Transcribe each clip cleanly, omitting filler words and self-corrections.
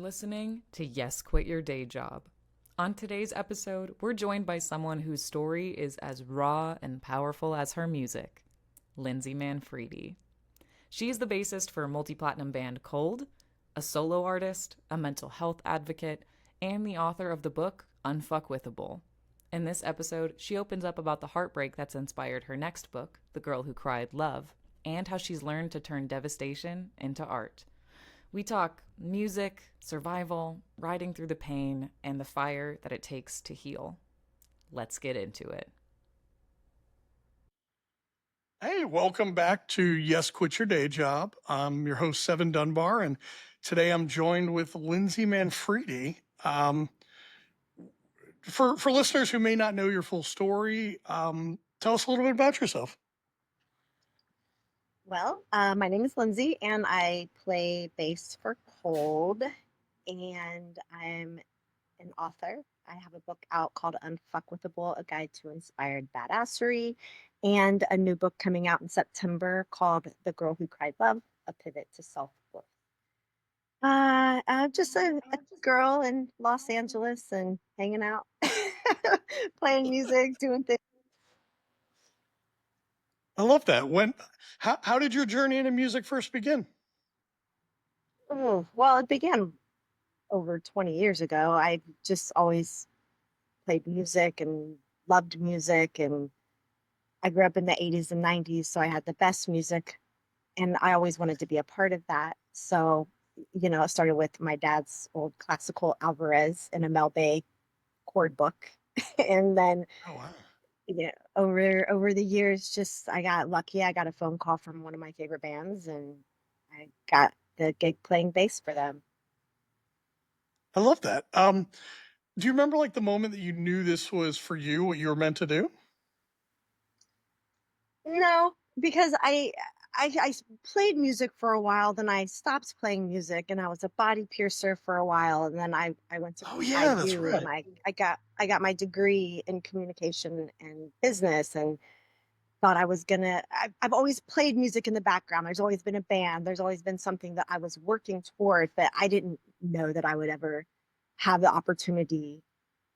listening to Yes, Quit Your Day Job. On today's episode, we're joined by someone whose story is as raw and powerful as her music, Lindsay Manfredi. She's the bassist for multi-platinum band Cold, a solo artist, a mental health advocate, and the author of the book Unfuckwithable. In this episode, she opens up about the heartbreak that's inspired her next book, The Girl Who Cried Love, and how she's learned to turn devastation into art. We talk music, survival, riding through the pain, and the fire that it takes to heal. Let's get into it. Hey, welcome back to Yes, Quit Your Day Job. I'm your host, Seven Dunbar, and today I'm joined with Lindsay Manfredi. For listeners who may not know your full story, tell us a little bit about yourself. Well, my name is Lindsay, and I play bass for Cold, and I'm an author. I have a book out called Unfuckwithable, A Guide to Inspired Badassery, and a new book coming out in September called The Girl Who Cried Love, A Pivot to Self-Worth. I'm just a girl in Los Angeles and hanging out, playing music, doing things. I love that. How did your journey into music first begin? Oh, well, it began over 20 years ago. I just always played music and loved music. And I grew up in the 80s and 90s, so I had the best music. And I always wanted to be a part of that. So, it started with my dad's old classical Alvarez in a Mel Bay chord book. And then, Oh, wow. over the years, just I got lucky. I got a phone call from one of my favorite bands, and I got the gig playing bass for them. I love that. Do you remember like the moment that you knew this was for you, what you were meant to do? No, because I played music for a while, then I stopped playing music, and I was a body piercer for a while, and then I went to Oh, yeah, that's IU, and right. I got my degree in communication and business, and thought I was gonna. I've always played music in the background. There's always been a band. There's always been something that I was working toward, but I didn't know that I would ever have the opportunity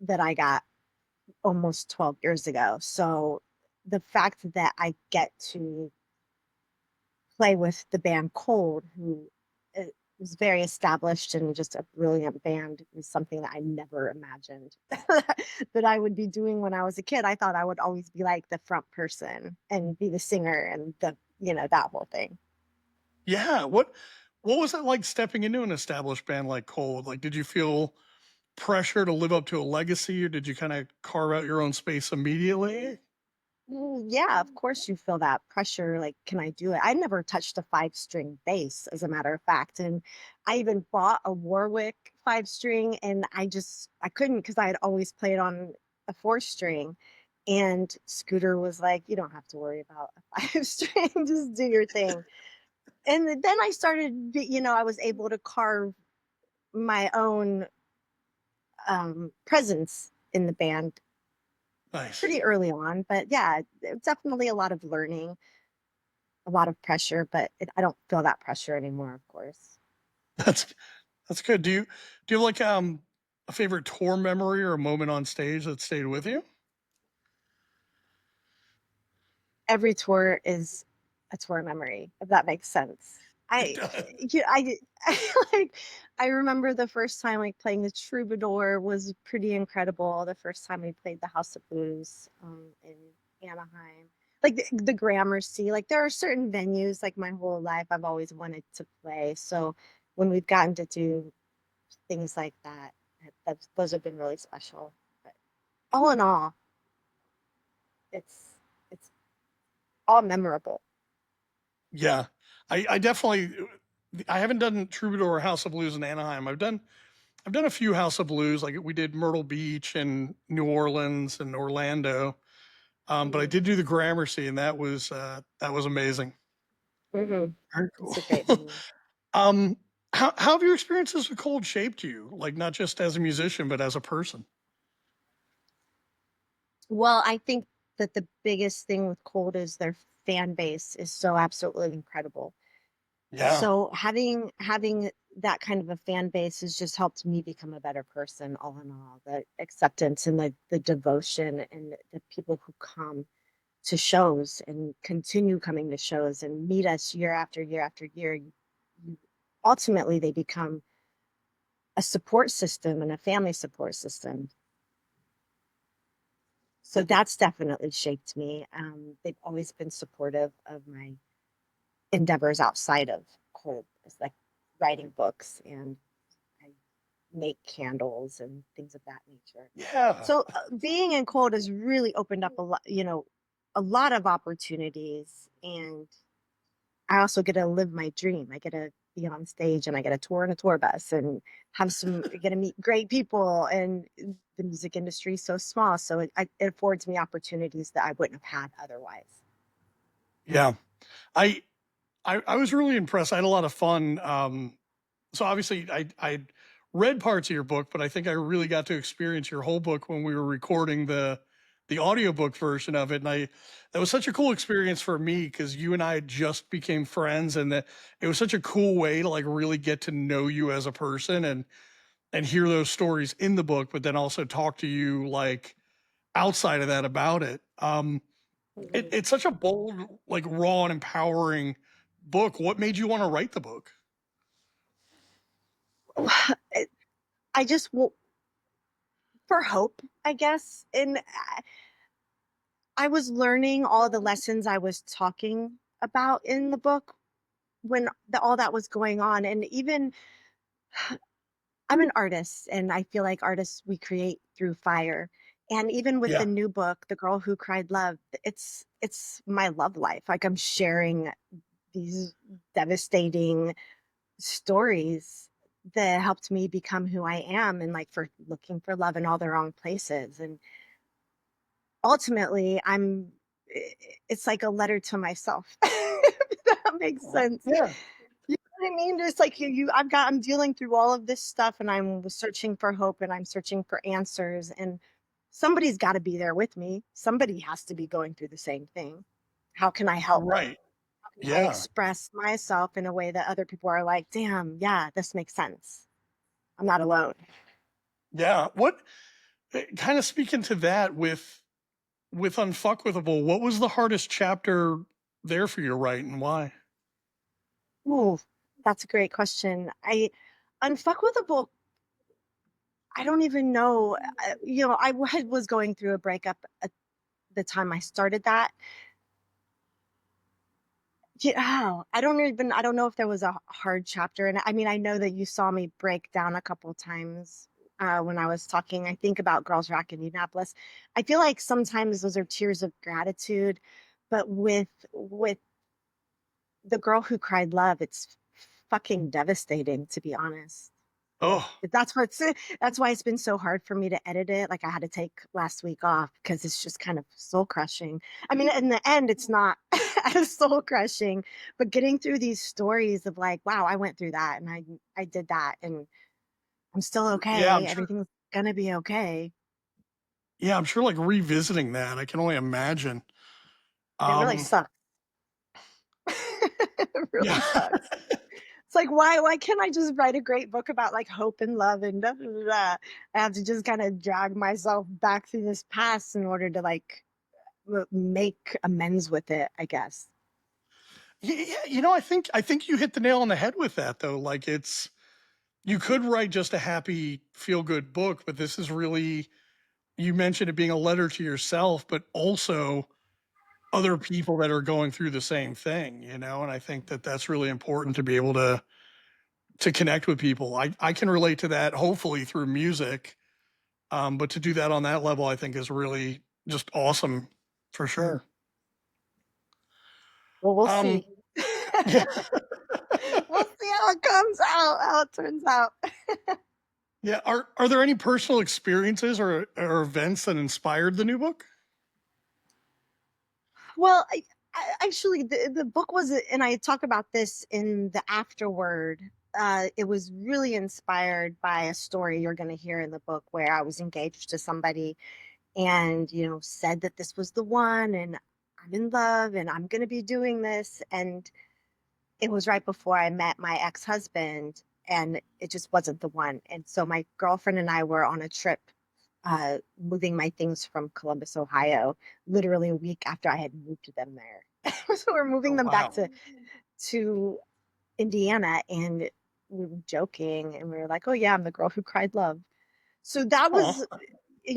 that I got almost 12 years ago. So the fact that I get to play with the band Cold, who uh, was very established and just a brilliant band, is something that I never imagined that I would be doing when I was a kid. I thought I would always be like the front person and be the singer and that whole thing. Yeah. What was it like stepping into an established band like Cold? Like, did you feel pressure to live up to a legacy, or did you kind of carve out your own space immediately? Yeah, of course you feel that pressure. Like, can I do it? I never touched a five-string bass, as a matter of fact. And I even bought a Warwick five-string, and I couldn't because I had always played on a four-string. And Scooter was like, "You don't have to worry about a five-string, just do your thing." And then I started, I was able to carve my own presence in the band Nice. pretty early on. But yeah, it's definitely a lot of learning, a lot of pressure, but I don't feel that pressure anymore, of course. That's that's good. Do you have like a favorite tour memory or a moment on stage that stayed with you? Every tour is a tour memory, if that makes sense. It I, does. you I like, I remember the first time like playing the Troubadour was pretty incredible. The first time we played the House of Blues in Anaheim, like the Gramercy. Like there are certain venues, like my whole life, I've always wanted to play. So when we've gotten to do things like that, those have been really special. But all in all, it's all memorable. Yeah. I definitely I haven't done Troubadour or House of Blues in Anaheim. I've done a few House of Blues, like we did Myrtle Beach and New Orleans and Orlando. But I Mhm. did do the Gramercy, and that was amazing. Mhm. Very It's a cool. great venue. um, how have your experiences with Cold shaped you? Like not just as a musician, but as a person? Well, I think that the biggest thing with Cold is their fan base is so absolutely incredible. Yeah. So having that kind of a fan base has just helped me become a better person, all in all. The acceptance and the devotion and the people who come to shows and continue coming to shows and meet us year after year after year. Ultimately, they become a support system and a family support system. So that's definitely shaped me. They've always been supportive of my endeavors outside of Cold. It's like writing books, and I make candles and things of that nature. Yeah. So being in Cold has really opened up a lot, a lot of opportunities. And I also get to live my dream. I get to be on stage and I get to tour in a tour bus and get to meet great people. And the music industry is so small. So it affords me opportunities that I wouldn't have had otherwise. Yeah. I, I was really impressed. I had a lot of fun. So obviously I read parts of your book, but I think I really got to experience your whole book when we were recording the audiobook version of it. And that was such a cool experience for me because you and I just became friends, and it was such a cool way to like really get to know you as a person and hear those stories in the book, but then also talk to you like outside of that about it. It's such a bold, like raw and empowering book. What made you want to write the book? I just for hope, I guess. And I was learning all the lessons I was talking about in the book when all that was going on. And even I'm an artist, and I feel like artists, we create through fire. And even with the Yeah. new book, The Girl Who Cried Love, it's my love life. Like I'm sharing these devastating stories that helped me become who I am, and like for looking for love in all the wrong places. And ultimately, it's like a letter to myself. If that makes sense. Yeah. You know what I mean? Just like I'm dealing through all of this stuff, and I'm searching for hope, and I'm searching for answers, and somebody's got to be there with me. Somebody has to be going through the same thing. How can I help? Right. How can I Yeah. express myself in a way that other people are like, damn, yeah, this makes sense. I'm not alone. Yeah. What kind of speaking to that with Unfuckwithable, what was the hardest chapter there for you to write and why? Ooh, that's a great question. Unfuckwithable, I don't even know. Was going through a breakup at the time I started that. Yeah, I don't know if there was a hard chapter. And I mean, I know that you saw me break down a couple times when I was talking, I think, about Girls Rock in Indianapolis. I feel like sometimes those are tears of gratitude, but with The Girl Who Cried Love, it's fucking devastating, to be honest. Oh, That's why it's been so hard for me to edit it. Like I had to take last week off because it's just kind of soul crushing. I mean, in the end, it's not as soul crushing, but getting through these stories of like, wow, I went through that and I did that and I'm still yeah, okay. Everything's gonna be okay. I'm sure like revisiting that, I can only imagine. It really Um, sucks. It yeah. really sucks. It's like, why can't I just write a great book about like hope and love and da, da, da, da? I have to just kind of drag myself back through this past in order to like make amends with it, I guess. Yeah, I think you hit the nail on the head with that though. Like you could write just a happy feel good book, but this is really, you mentioned it being a letter to yourself, but also other people that are going through the same thing, and I think that that's really important to be able to connect with people. I can relate to that hopefully through music. But to do that on that level, I think is really just awesome for sure. Well, we'll Um, see. yeah, We'll see how it comes out, how it turns out. yeah. Are there any personal experiences or events that inspired the new book? Well, actually, the book was, and I talk about this in the afterword. It was really inspired by a story you're going to hear in the book where I was engaged to somebody and, said that this was the one and I'm in love and I'm going to be doing this. And it was right before I met my ex-husband. and it just wasn't the one. And so my girlfriend and I were on a trip, moving my things from Columbus, Ohio, literally a week after I had moved them there. So we're moving Oh, them back wow. to Indiana, and we were joking, and we were like, "Oh yeah, I'm the girl who cried love." So that Oh, was,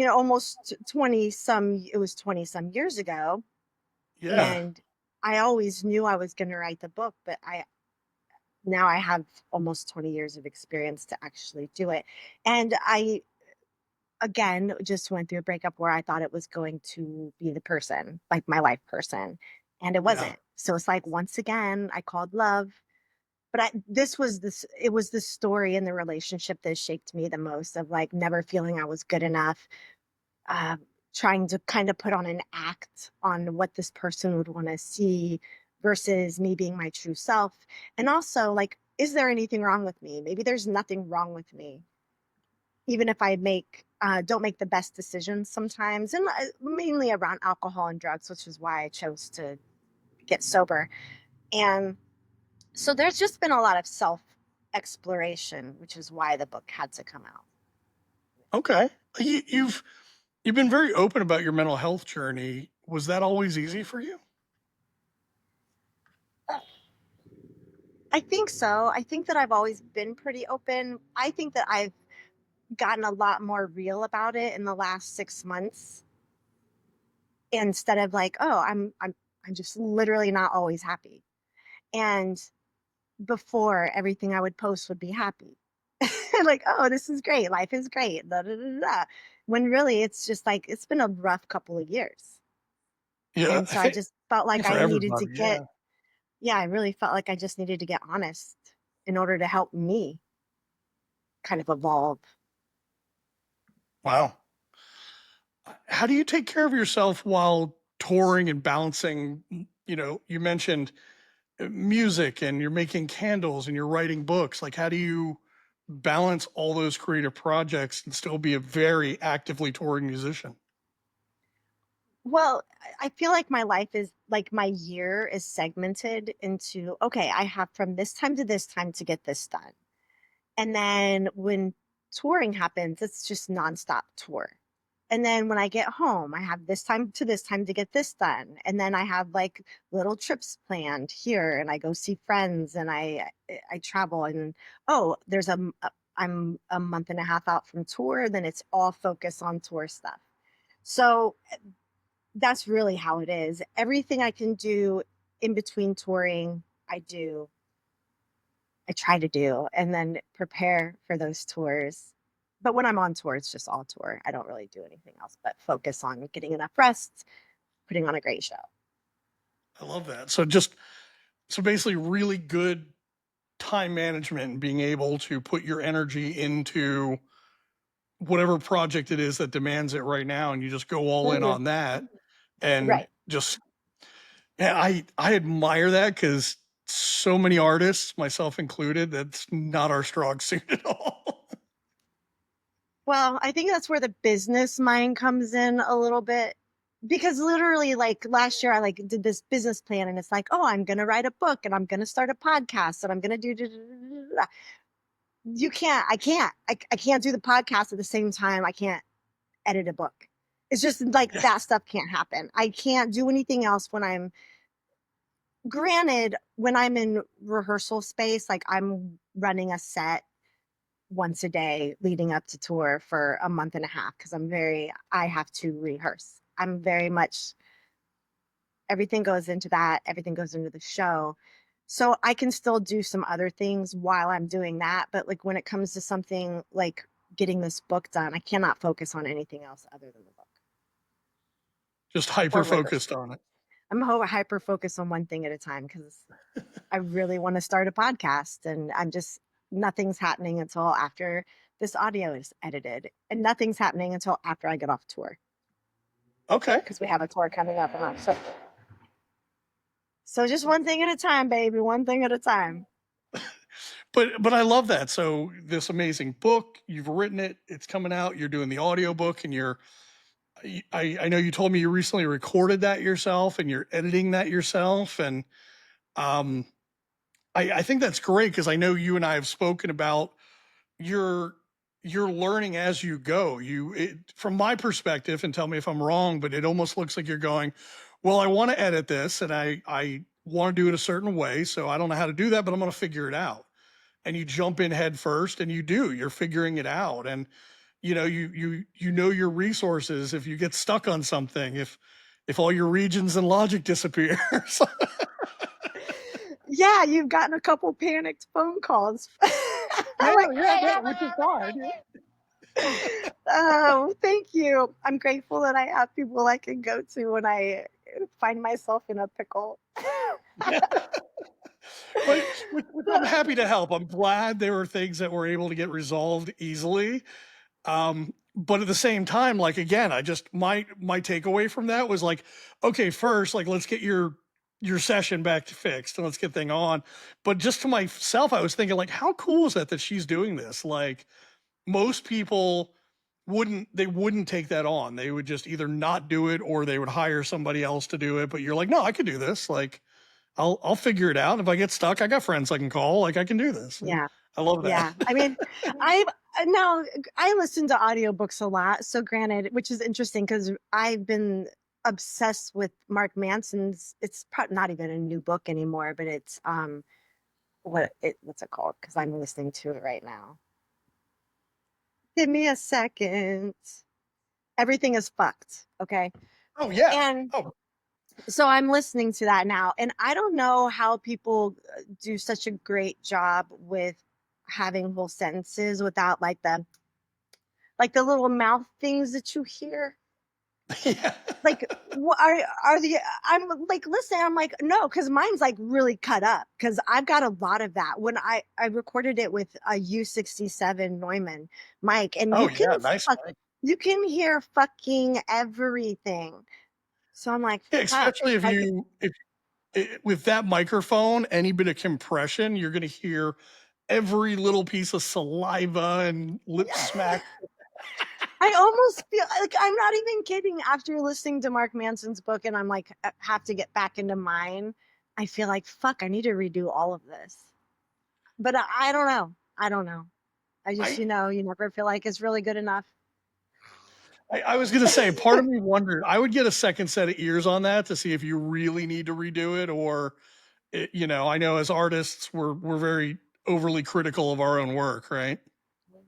almost 20 some. It was 20 some years ago, yeah. and I always knew I was going to write the book, but I have almost 20 years of experience to actually do it. And I, again, just went through a breakup where I thought it was going to be the person, like my life person, and it Yeah. wasn't. So it's like, once again, I called love. But it was the story and the relationship that shaped me the most, of like never feeling I was good enough, uh, trying to kind of put on an act on what this person would want to see versus me being my true self. And also, like, is there anything wrong with me? Maybe there's nothing wrong with me, even if I don't make the best decisions sometimes, and mainly around alcohol and drugs, which is why I chose to get sober. And so there's just been a lot of self exploration, which is why the book had to come out. Okay. You've been very open about your mental health journey. Was that always easy for you? I think so. I think that I've always been pretty open. I think that I've gotten a lot more real about it in the last 6 months, instead of like, oh, I'm just literally not always happy. And before, everything I would post would be happy. Like, oh, this is great. Life is great. Da, da, da, da. When really it's just like, it's been a rough couple of years. Yeah, And so I just felt I think like for I needed to everybody. get, Yeah. yeah, I really felt like I just needed to get honest in order to help me kind of evolve. Wow. How do you take care of yourself while touring and balancing? You mentioned music and you're making candles and you're writing books. Like, how do you balance all those creative projects and still be a very actively touring musician? Well, I feel like my life is like, my year is segmented into, okay, I have from this time to this time to get this done. And then when touring happens, it's just nonstop tour. And then when I get home, I have this time to this time to get this done. And then I have like little trips planned here, and I go see friends, and I travel, and oh, I'm a month and a half out from tour, then it's all focus on tour stuff. So that's really how it is. Everything I can do in between touring, I do. I try to do, and then prepare for those tours. But when I'm on tour, it's just all tour. I don't really do anything else but focus on getting enough rest, putting on a great show. I love that. So basically really good time management and being able to put your energy into whatever project it is that demands it right now, and you just go all in Mhm. on that. And Right. just, yeah, I admire that, because so many artists, myself included, that's not our strong suit at all. Well, I think that's where the business mind comes in a little bit. Because literally, like last year, I like did this business plan, and it's like, oh, I'm gonna write a book, and I'm gonna start a podcast, and I'm gonna do. Da, da, da, da, da. You can't. I can't do the podcast at the same time. I can't edit a book. It's just like Yeah. that stuff can't happen. I can't do anything else when I'm, granted, when I'm in rehearsal space, like I'm running a set once a day leading up to tour for a month and a half, because I have to rehearse. I'm very much, everything goes into that, everything goes into the show. So I can still do some other things while I'm doing that. But like when it comes to something like getting this book done, I cannot focus on anything else other than the book Just hyper or focused rehearsing. on it. I'm hyper focused on one thing at a time, because I really want to start a podcast, and nothing's happening until after this audio is edited, and nothing's happening until after I get off tour, Okay. because we have a tour coming up. So just one thing at a time, baby, one thing at a time. But I love that. So this amazing book, you've written it, it's coming out, you're doing the audiobook, and I know you told me you recently recorded that yourself and you're editing that yourself. And um I think that's great because I know you and I have spoken about you're you're learning as you go. From my perspective, and tell me if I'm wrong, but it almost looks like you're going, well, I want to edit this and I want to do it a certain way, so I don't know how to do that, but I'm going to figure it out. And you jump in head first, and you're figuring it out, and you know your resources if you get stuck on something, if all your regions and logic disappears. Yeah, you've gotten a couple panicked phone calls. I'm Yeah, like, yeah, no, which is fine. oh, thank you. I'm grateful that I have people I can go to when I find myself in a pickle. Yeah. Which I'm happy to help. I'm glad there were things that were able to get resolved easily. But at the same time, like again, I just my takeaway from that was like, okay, first, like let's get your session back to fixed and let's get thing on. But just to myself, I was thinking like, how cool is that she's doing this? Like most people wouldn't take that on. They would just either not do it or they would hire somebody else to do it. But you're like, no, I could do this. Like I'll figure it out. If I get stuck, I got friends I can call. Like I can do this. And Yeah. I love that. Yeah. I mean, I've now I listen to audiobooks a lot. So granted, which is interesting because I've been obsessed with Mark Manson's, it's probably not even a new book anymore, but it's what's it called? Because I'm listening to it right now. Give me a second. Everything is fucked. Okay. Oh yeah. And Oh so I'm listening to that now. And I don't know how people do such a great job with having whole sentences without like the little mouth things that you hear. yeah. Like what are the I'm like listening, I'm like, no, because mine's like really cut up because I've got a lot of that. When I recorded it with a U67 Neumann mic, and Oh yeah. Nice. Mike. you can hear fucking everything. So I'm like, Yeah, fuck. especially if Like, you if with that microphone, any bit of compression, you're going to hear every little piece of saliva and lip smack. I almost feel like I'm not even kidding. After listening to Mark Manson's book, and I'm like, have to get back into mine. I feel like, fuck, I need to redo all of this. But I don't know. I don't know. I just, I, you never feel like it's really good enough. I was going to say, part of me wondered, I would get a second set of ears on that to see if you really need to redo it, or, I know as artists, we're very overly critical of our own work, right? Yes.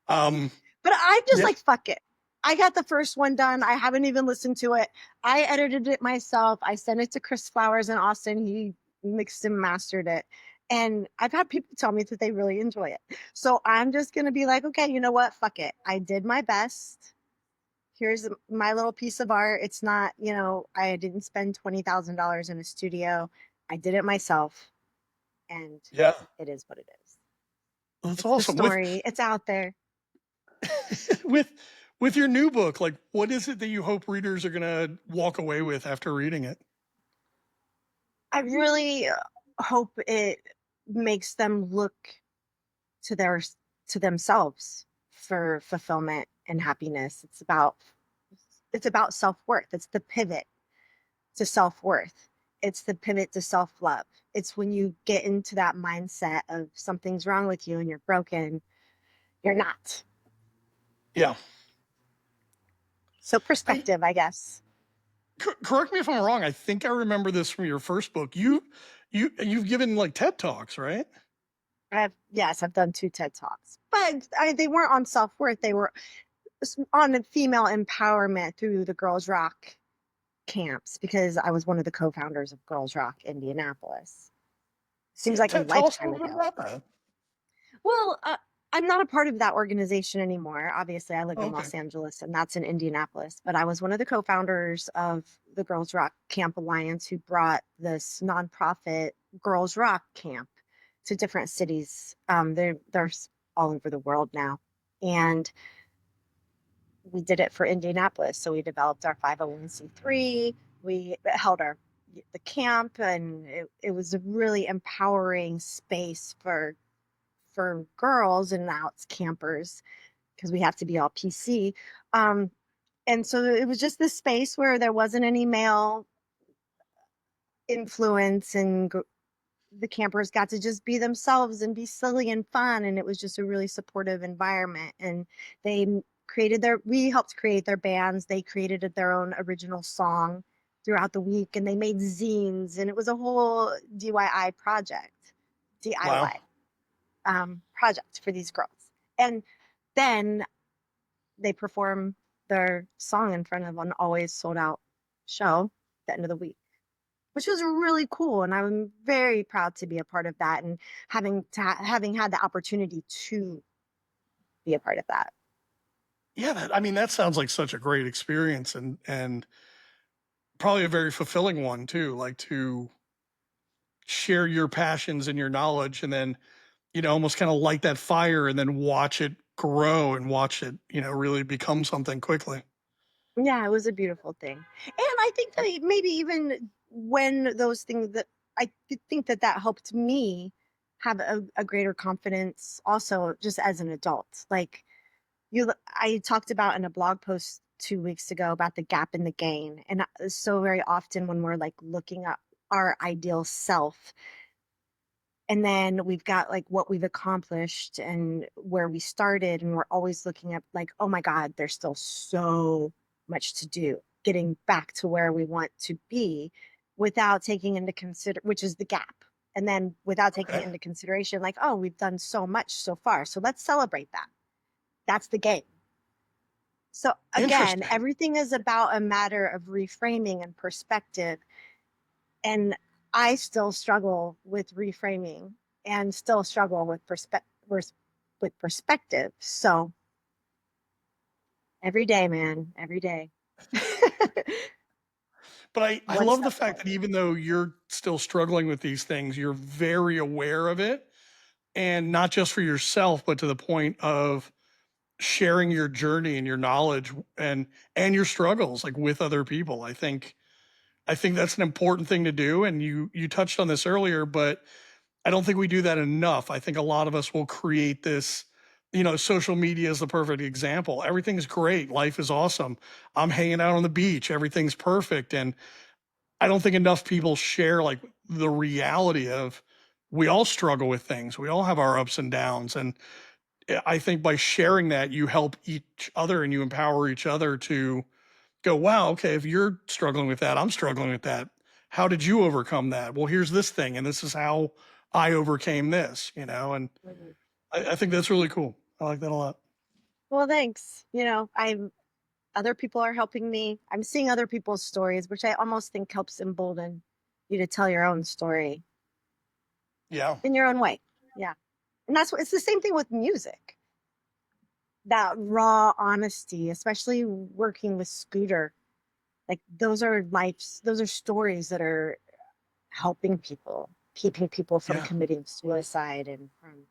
Um, But I'm just yeah, like, fuck it. I got the first one done. I haven't even listened to it. I edited it myself. I sent it to Chris Flowers in Austin. He mixed and mastered it. And I've had people tell me that they really enjoy it. So I'm just going to be like, okay, you know what? Fuck it. I did my best. Here's my little piece of art. It's not, I didn't spend $20,000 in a studio. I did it myself. And yeah, it is what it is. that's It's the awesome. story. It's out there. With with your new book, like, what is it that you hope readers are going to walk away with after reading it? I really hope it makes them look to themselves for fulfillment and happiness. It's about self-worth. It's the pivot to self-worth. It's the pivot to self-love. It's when you get into that mindset of something's wrong with you and you're broken, you're not. Yeah. So I perspective, I guess. correct me if I'm wrong. I think I remember this from your first book. You've given like TED Talks, right? Yes, I've done 2 TED Talks, but they weren't on self-worth. They were on female empowerment through the Girls Rock camps because I was one of the co-founders of Girls Rock Indianapolis. Seems Yeah, like a tell us a lifetime little bit ago. about that. Well, I'm not a part of that organization anymore. Obviously, I live in Okay. Los Angeles and that's in Indianapolis, but I was one of the co-founders of the Girls Rock Camp Alliance who brought this nonprofit Girls Rock camp to different cities. There's all over the world now. And we did it for Indianapolis. So we developed our 501c3. We held the camp, and it was a really empowering space for girls, and now it's campers because we have to be all PC. Um, and so it was just this space where there wasn't any male influence and the campers got to just be themselves and be silly and fun. And it was just a really supportive environment. And they we helped create their bands. They created their own original song throughout the week, and they made zines, and it was a whole Wow. DIY project for these girls. And then they perform their song in front of an always sold out show at the end of the week, which was really cool. And I'm very proud to be a part of that, and having had the opportunity to be a part of that. Yeah, that sounds like such a great experience, and probably a very fulfilling one too, like to share your passions and your knowledge, and then, almost kind of light that fire and then watch it grow and watch it, really become something quickly. Yeah, it was a beautiful thing. And I think that maybe even when those things that think that helped me have a greater confidence also just as an adult. Like I talked about in a blog post 2 weeks ago about the gap in the gain. And so very often when we're like looking at our ideal self, and then we've got like what we've accomplished and where we started, and we're always looking at like, oh my God, there's still so much to do getting back to where we want to be, without taking into consider which is the gap. And then without taking Okay. into consideration like, oh, we've done so much so far, so let's celebrate that. That's the game. So again, Interesting. everything is about a matter of reframing and perspective. And I still struggle with reframing and still struggle with perspective. So every day, man, every day. But I One love the step fact forward. that even though you're still struggling with these things, you're very aware of it, and not just for yourself, but to the point of sharing your journey and your knowledge and your struggles, like, with other people. I think that's an important thing to do, and you touched on this earlier, but I don't think we do that enough. I think a lot of us will create this, social media is the perfect example. Everything's great, life is awesome, I'm hanging out on the beach, everything's perfect. And I don't think enough people share, like, the reality of, we all struggle with things, we all have our ups and downs. And I think by sharing that, you help each other and you empower each other to go, wow, okay, if you're struggling with that, I'm struggling with that. How did you overcome that? Well, here's this thing, and this is how I overcame this, and Mhm. I think that's really cool. I like that a lot. Well, thanks. I'm other people are helping me. I'm seeing other people's stories, which I almost think helps embolden you to tell your own story Yeah. in your own way. Yeah. And that's what it's the same thing with music. That raw honesty, especially working with Scooter. Like those are stories that are helping people, keeping people from Yeah. committing suicide, and from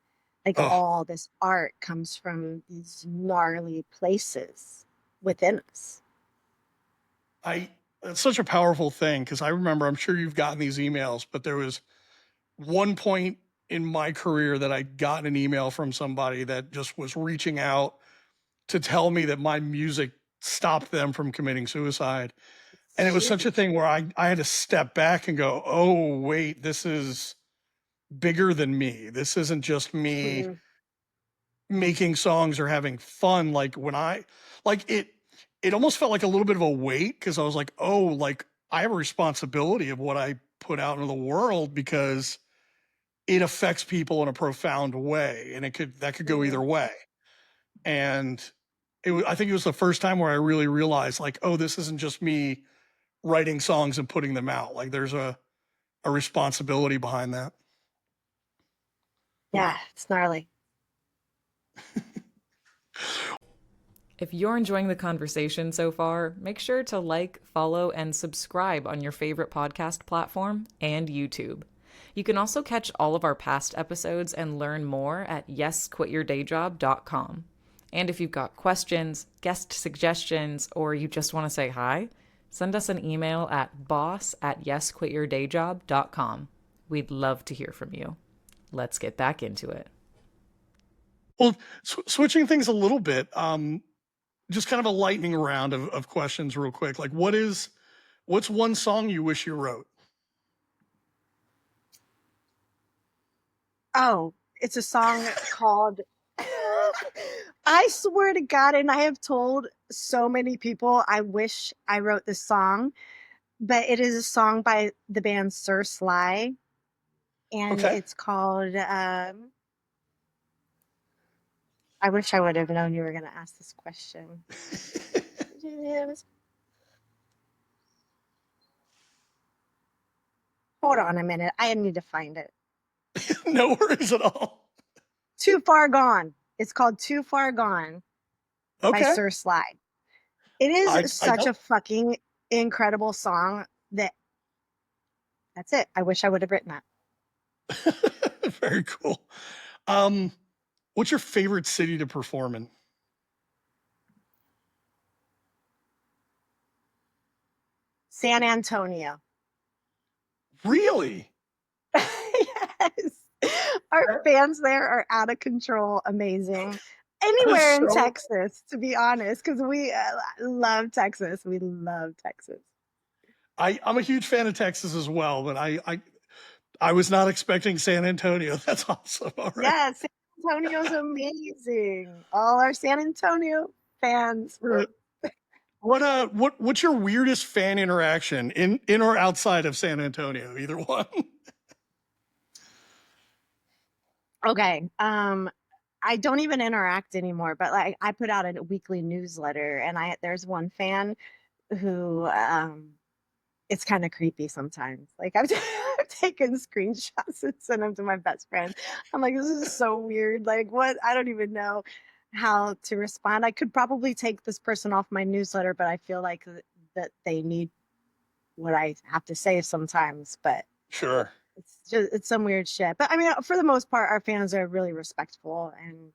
like Oh, all this art comes from these gnarly places within us. I it's such a powerful thing, because I remember, I'm sure you've gotten these emails, but there was one point in my career that I'd gotten an email from somebody that just was reaching out to tell me that my music stopped them from committing suicide. And it It's was such a huge. thing where I had to step back and go, oh, wait, this is bigger than me. This isn't just me Mhm. making songs or having fun. Like, when it almost felt like a little bit of a weight, because I was like, oh, like, I have a responsibility of what I put out into the world, because it affects people in a profound way, and that could go either Mhm. way. And I think it was the first time where I really realized, like, oh, this isn't just me writing songs and putting them out. Like, there's a responsibility behind that. Yeah, it's gnarly. If you're enjoying the conversation so far, make sure to like, follow, and subscribe on your favorite podcast platform and YouTube. You can also catch all of our past episodes and learn more at yesquityourdayjob.com. And if you've got questions, guest suggestions, or you just want to say hi, send us an email at boss@yesquityourdayjob.com. We'd love to hear from you. Let's get back into it. Well, switching things a little bit, just kind of a lightning round of questions real quick. Like, what's one song you wish you wrote? Oh, it's a song called I swear to God, and I have told so many people I wish I wrote this song, but it is a song by the band Sir Sly, and Okay. it's called I wish I would have known you were going to ask this question. Hold on a minute. I need to find it. No worries at all. Too Far Gone. It's called Too Far Gone by Okay. Sir Sly. It is I such don't. a fucking incredible song that that's it. I wish I would have written that. Very cool. Um, what's your favorite city to perform in? San Antonio. Really? Yes. Our That fans there are out of control, amazing. is Anywhere in so. Texas, to be honest, because we love Texas. We love Texas. I'm a huge fan of Texas as well, but I was not expecting San Antonio. That's awesome. All right. Yes, San Antonio's amazing. All our San Antonio fans. Right. What's your weirdest fan interaction in or outside of San Antonio? Either one. Okay. I don't even interact anymore, but like I put out a weekly newsletter and there's one fan who it's kind of creepy sometimes. Like I've taken screenshots and sent them to my best friend. I'm like, this is so weird. Like what? I don't even know how to respond. I could probably take this person off my newsletter, but I feel like that they need what I have to say sometimes. But Sure. it's some weird shit. But I mean, for the most part, our fans are really respectful and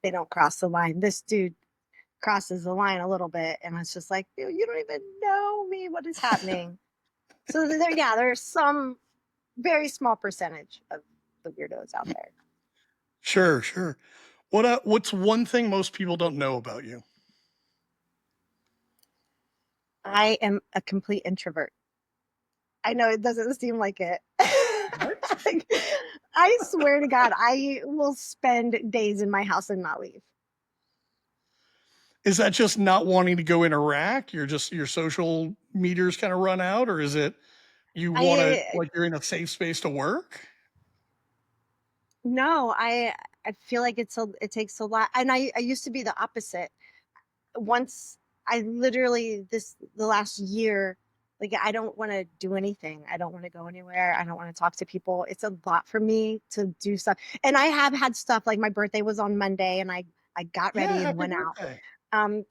they don't cross the line. This dude crosses the line a little bit, and it's just like, you don't even know me. What is happening? So yeah, there's some very small percentage of the weirdos out there. Sure. Sure. What's one thing most people don't know about you? I am a complete introvert. I know it doesn't seem like it. Like, I swear to God, I will spend days in my house and not leave. Is that just not wanting to go interact? You're just your social meters kind of run out, or is it you want to I like you're in a safe space to work? no, I feel like it takes a lot, and I used to be the opposite. Once I literally the last year, like I don't want to do anything. I don't want to go anywhere. I don't want to talk to people. It's a lot for me to do stuff. And I have had stuff like my birthday was on Monday and I got Yeah, ready and happy went out. birthday.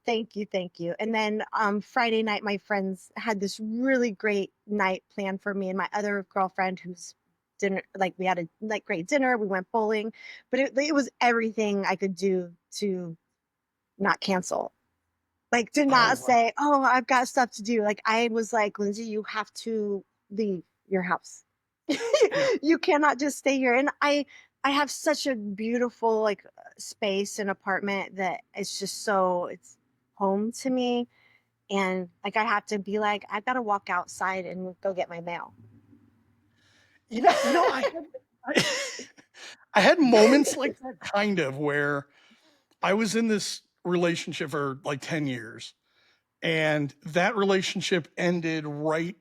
Thank you, thank you. And then Friday night my friends had this really great night planned for me and my other girlfriend who's dinner like we had a like great dinner, we went bowling, but it was everything I could do to not cancel, like, did Oh not wow. say, "Oh, I've got stuff to do." Like, I was like, "Lindsay, you have to leave your house. Yeah. You cannot just stay here." And I have such a beautiful like space and apartment that it's home to me. And like I have to be like, I've got to walk outside and go get my mail. I, I had moments like that kind of where I was in this relationship for like 10 years and that relationship ended right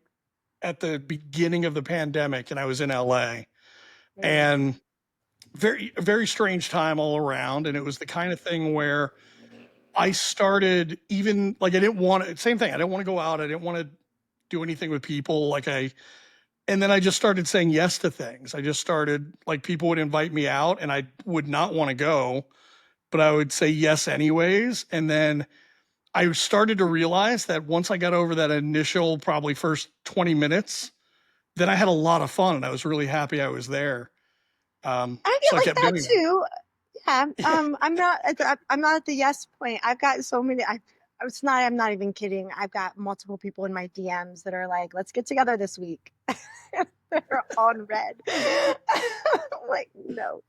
at the beginning of the pandemic and I was in LA Mm. and very strange time all around and it was the kind of thing where I started even like I didn't want to same thing I didn't want to go out I didn't want to do anything with people like I and then I just started saying yes to things. I just started like people would invite me out and I would not want to go, but I would say yes anyways. And then I started to realize that once I got over that initial probably first 20 minutes, then I had a lot of fun and I was really happy I was there. I So get I like kept that doing it. too. Yeah. I'm not at the yes point. I've got so many. I'm not even kidding. I've got multiple people in my DMs that are like, "Let's get together this week." They're on red. I'm like, no,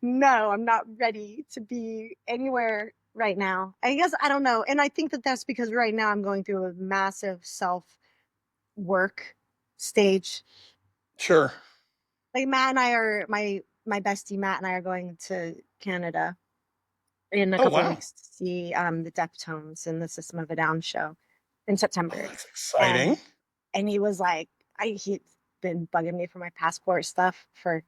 no, I'm not ready to be anywhere right now. I guess I don't know, and I think that that's because right now I'm going through a massive self work stage. Sure. Like Matt and I are my bestie Matt and I are going to Canada in a Oh, couple of wow. weeks to see the Deftones and the System of a Down show in Oh, September. that's exciting. And he was like, he's been bugging me for my passport stuff for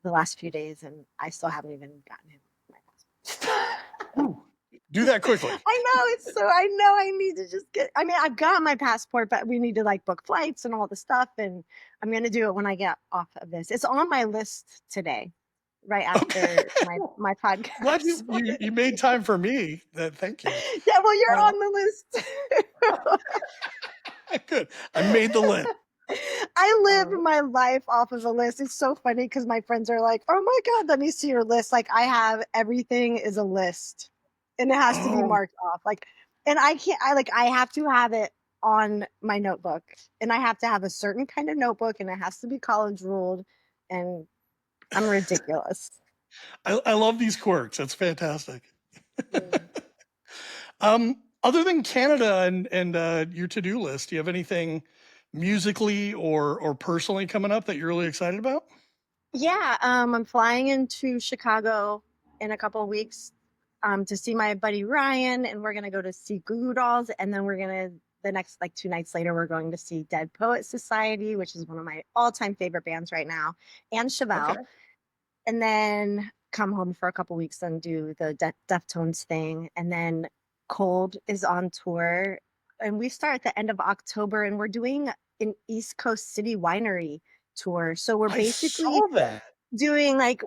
the last few days, and I still haven't even gotten him my passport. Ooh, do that quickly. I know I need to just get, I mean, I've got my passport, but we need to like book flights and all the stuff. And I'm going to do it when I get off of this. It's on my list today, right Okay. after my Glad podcast. you made time for me. Thank you. Yeah, well, you're Uh, on the list. Good. I made the list. I live Uh, my life off of a list. It's so funny because my friends are like, "Oh my god, let me see your list." Like I have everything is a list, and it has to be oh, marked off. Like, and I can't. I have to have it on my notebook, and I have to have a certain kind of notebook, and it has to be college ruled. And I'm ridiculous. I love these quirks. That's fantastic. Mm. Other than Canada and your to-do list, do you have anything musically or personally coming up that you're really excited about? Yeah, I'm flying into Chicago in a couple of weeks to see my buddy Ryan, and we're gonna go to see Goo Goo Dolls, and then we're gonna the next like 2 nights later we're going to see Dead Poet Society, which is one of my all-time favorite bands right now, and Chevelle, Okay. and then come home for a couple weeks and do the Deftones thing, and then Cold is on tour, and we start at the end of October, and we're doing an East Coast City Winery tour, so we're I basically saw that. doing like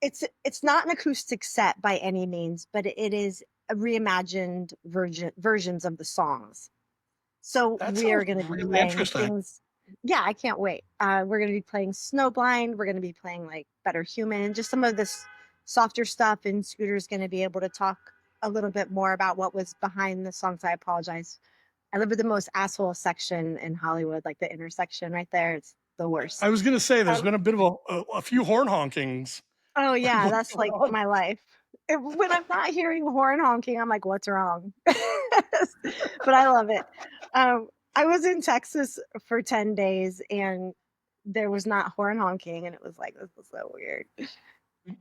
it's not an acoustic set by any means, but it is a reimagined versions of the songs. So That we sounds are going to be really playing interesting. things. Yeah, I can't wait. We're going to be playing Snowblind. We're going to be playing like Better Human, just some of this softer stuff. And Scooter's going to be able to talk a little bit more about what was behind the songs. I apologize. I live at the most asshole section in Hollywood, like the intersection right there. It's the I worst. was going to say there's Um, been a bit of a few horn honkings. Oh Like, yeah, what's that's going like on? my life. When I'm not hearing horn honking, I'm like, what's wrong? But I love it. I was in Texas for 10 days and there was not horn honking, and it was like, this is so weird.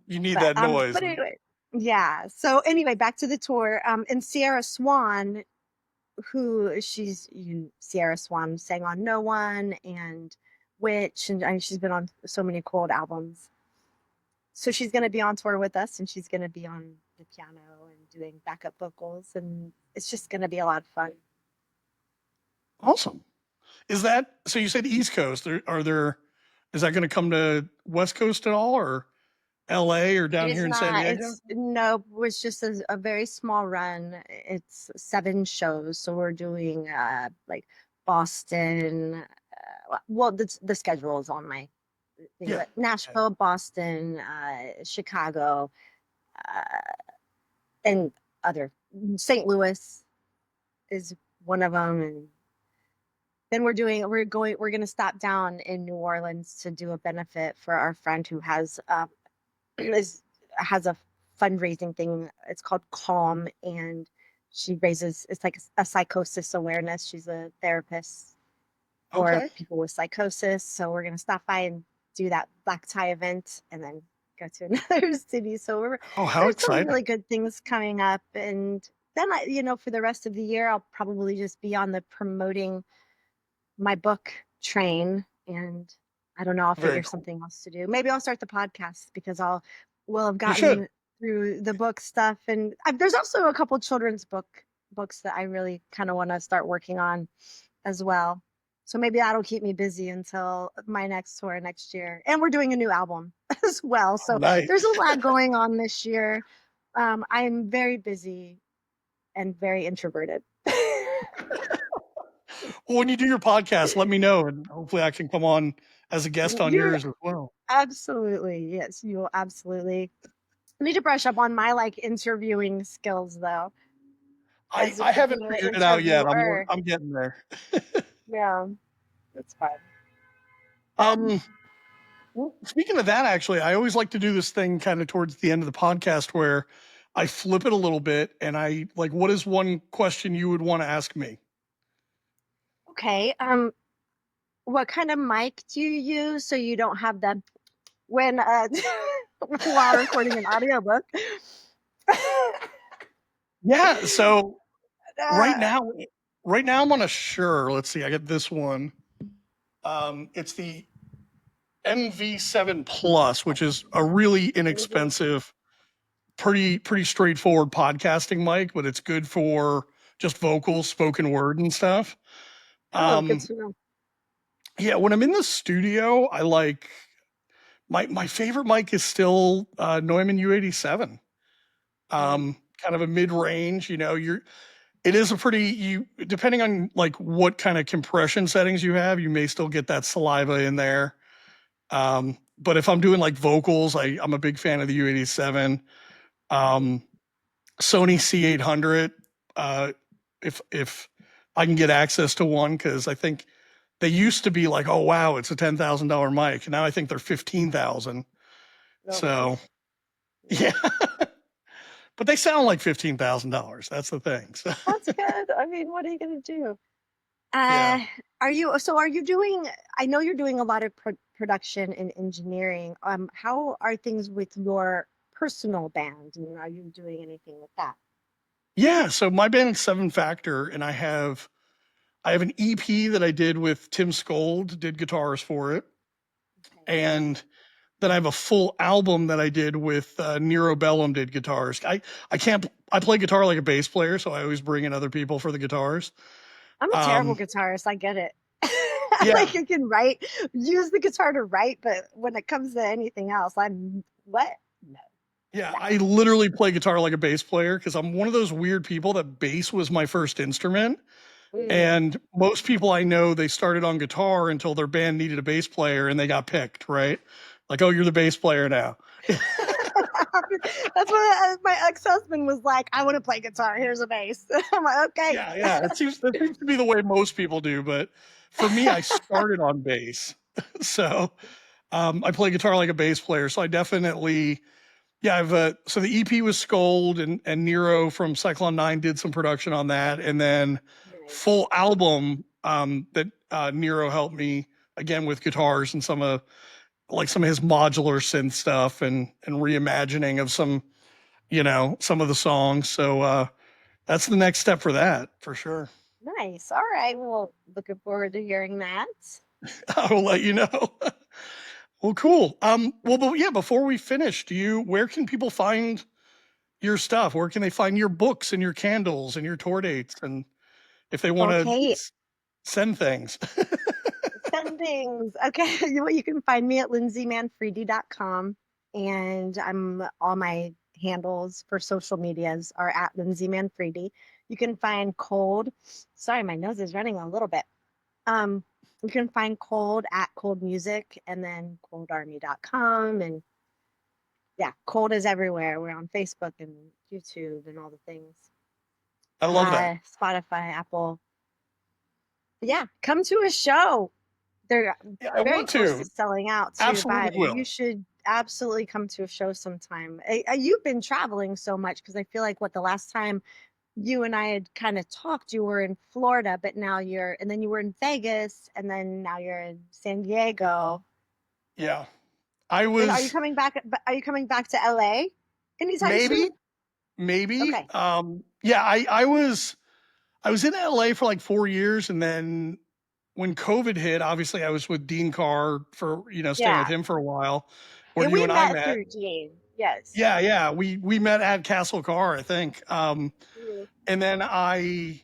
You need But that noise. anyway, yeah. So anyway, back to the tour. And Sierra Swan, Sierra Swan sang on No One and Witch, and I mean, she's been on so many Cold albums. So she's going to be on tour with us, and she's going to be on the piano and doing backup vocals, and it's just going to be a lot of fun. Awesome. Is that so? You said East Coast. Is that going to come to West Coast at all, or LA, or It down is here in San not. Diego? It's no. It was just a very small run. It's 7 shows, so we're doing like Boston. Well, the schedule is on my thing, Yeah. but Nashville, Boston, Chicago, uh, and other. St. Louis is one of them, and then we're going to stop down in New Orleans to do a benefit for our friend who has has a fundraising thing. It's called Calm, and she raises, it's like a psychosis awareness. She's a therapist for Okay. people with psychosis. So we're going to stop by and do that black tie event and then go to another city. So Oh, how there's some exciting! really good things coming up. And then for the rest of the year, I'll probably just be on the promoting my book train, and I don't know, I'll Very figure cool. something else to do. Maybe I'll start the podcast because will have You should. gotten through the book stuff, and there's also a couple children's books that I really kind of want to start working on as well. So maybe that'll keep me busy until my next tour next year. And we're doing a new album as well. Oh, So nice. there's a lot going on this year. I'm very busy and very introverted. Well, when you do your podcast, let me know, and hopefully I can come on as a guest on You're yours as well. absolutely, yes, you will absolutely. I need to brush up on my like interviewing skills though, as I haven't being the figured it out yet. interviewer. I'm getting there. Yeah, that's fine. Um, well, speaking of that, actually, I always like to do this thing kind of towards the end of the podcast where I flip it a little bit and I like, what is one question you would want to ask me? Okay. what kind of mic do you use so you don't have the when while recording an audiobook? Yeah. So right Uh, now, right now I'm on a Shure. Let's see. I get this one. It's the MV7 Plus, which is a really inexpensive, pretty straightforward podcasting mic, but it's good for just vocals, spoken word, and stuff. oh, good Um, to know. yeah, when I'm in the studio, I like my favorite mic is still Neumann U87. Mm. Kind of a mid range. You know, it is a pretty you depending on like what kind of compression settings you have, you may still get that saliva in there. But if I'm doing like vocals, I'm a big fan of the U87. Um, Sony C800. Uh, if I can get access to one, because I think they used to be like, oh wow, it's a $10,000 mic. Now I think they're 15,000. Oh my. So Yeah. yeah, but they sound like $15,000. That's the thing. So That's good. I mean, what are you gonna do? yeah, Uh, are you doing, I know you're doing a lot of production and engineering. How are things with your personal band? And are you doing anything with that? yeah. So my band's Seven Factor, and I have an EP that I did with Tim Skold, did guitars for it, Okay. and then I have a full album that I did with Nero Bellum did guitars. I can't I play guitar like a bass player, so I always bring in other people for the guitars. I'm a terrible Um, guitarist. I get it. yeah, Like I can write, use the guitar to write, but when it comes to anything else, I'm what? No, yeah, no. I literally play guitar like a bass player because I'm one of those weird people that bass was my first instrument. Mm. And most people I know, they started on guitar until their band needed a bass player and they got picked, right? Like, oh, you're the bass player now. That's what my ex-husband was like. I want to play guitar. Here's a bass. I'm like, okay. Yeah. That seems to be the way most people do. But for me, I started on bass. So I play guitar like a bass player. So I definitely, yeah, so the EP was Scold and Nero from Cyclone 9 did some production on that. And then Nice. full album that Nero helped me again with guitars and some of his modular synth stuff and reimagining of some of the songs. So that's the next step for that for sure. Nice. All right. Well, looking forward to hearing that. I will let you know. Well, cool. Well, but yeah, before we finish, where can people find your stuff? Where can they find your books and your candles and your tour dates? And if they want to Okay. send things. Send things. Okay. You can find me at lindsaymanfredi.com. And all my handles for social medias are at Lindsay Manfredi. You can find Cold. Sorry, my nose is running a little bit. Um, you can find Cold at Cold Music and then coldarmy.com. And yeah, Cold is everywhere. We're on Facebook and YouTube and all the things. I love that. Spotify, Apple. Yeah, come to a show. They're Yeah, I very want close to. to selling out too, Absolutely but you will. should absolutely come to a show sometime. You've been traveling so much because I feel like the last time you and I had kind of talked, you were in Florida, but now and then you were in Vegas, and then now you're in San Diego. Yeah. I And are you was coming back? Are you coming back to LA anytime maybe, soon? maybe. Okay. Yeah, I was in LA for like 4 years, and then when COVID hit, obviously I was with Dean Carr for staying with Yeah. him for a while, where And you we and I met met. through Gene. Yes. Yeah, we met at Castle Car, I think. Mhm. And then I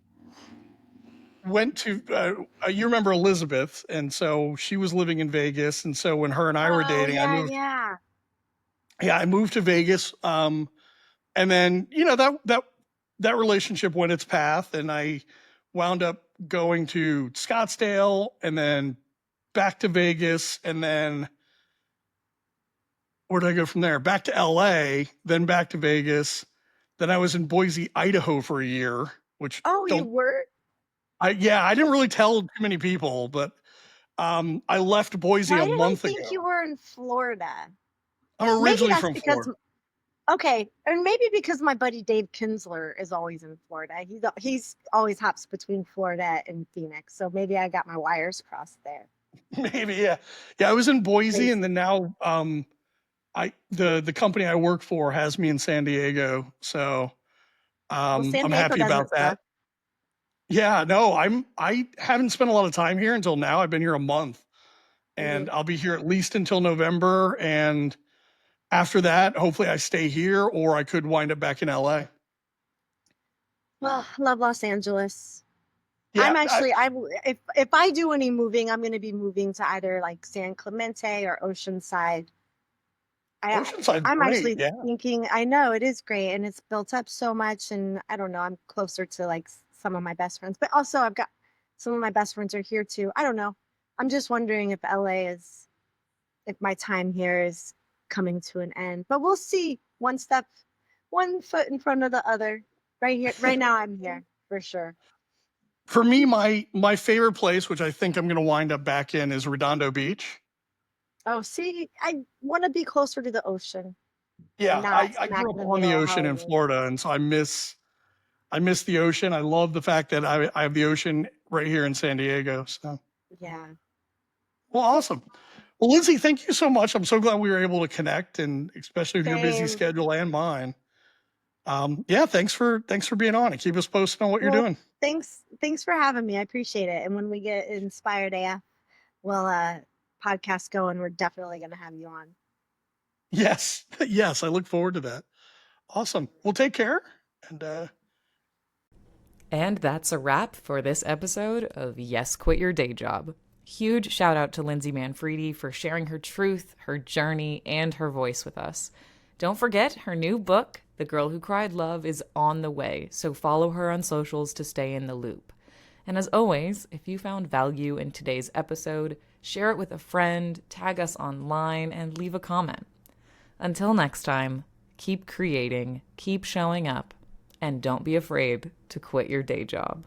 went to you remember Elizabeth, and so she was living in Vegas, and so when her and I were Oh dating, I yeah, moved. yeah. Yeah, I moved to Vegas. And then that relationship went its path, and I wound up going to Scottsdale, and then back to Vegas, and then where did I go from there? Back to LA, then back to Vegas. Then I was in Boise, Idaho for a year, which Oh, you don't were? I didn't really tell too many people, but I left Boise Why a did I month think you ago. were in Florida? I'm Maybe originally that's from because Florida. okay, and maybe because my buddy Dave Kinsler is always in Florida. He's always hops between Florida and Phoenix, so maybe I got my wires crossed there. Maybe, yeah. Yeah, I was in Boise, and Crazy. then now the company I work for has me in San Diego, so Well, San I'm Diego happy about doesn't that. suck. Yeah, no, I haven't spent a lot of time here until now. I've been here a month, Hmm. and I'll be here at least until November, and after that, hopefully I stay here, or I could wind up back in LA. Well, love Los Angeles. Yeah, If I do any moving, I'm going to be moving to either like San Clemente or Oceanside. I Oceanside's I'm great. actually Yeah. thinking, I know it is great and it's built up so much, and I don't know, I'm closer to like some of my best friends, but also I've got some of my best friends are here too. I don't know. I'm just wondering if LA is if my time here is coming to an end. But we'll see. One foot in front of the other. Right here, right now I'm here for sure. For me, my favorite place, which I think I'm going to wind up back in, is Redondo Beach. Oh, see, I want to be closer to the ocean and Yeah, not I smack grew in up the on the middle of ocean in Hollywood. Florida, and so I miss the ocean. I love the fact that I have the ocean right here in San Diego. So, Yeah. well, awesome. Well, Lindsay, thank you so much. I'm so glad we were able to connect, and especially with your busy Same. schedule and mine. Yeah, thanks for being on and keep us posted on what you're Well, doing. thanks for having me. I appreciate it. And when we get inspired AF, we'll podcast going. We're definitely gonna have you on. Yes, yes, I look forward to that. Awesome. Well, take care, and And that's a wrap for this episode of Yes, Quit Your Day Job. Huge shout out to Lindsay Manfredi for sharing her truth, her journey, and her voice with us. Don't forget, her new book, The Girl Who Cried Love, is on the way, so follow her on socials to stay in the loop. And as always, if you found value in today's episode, share it with a friend, tag us online, and leave a comment. Until next time, keep creating, keep showing up, and don't be afraid to quit your day job.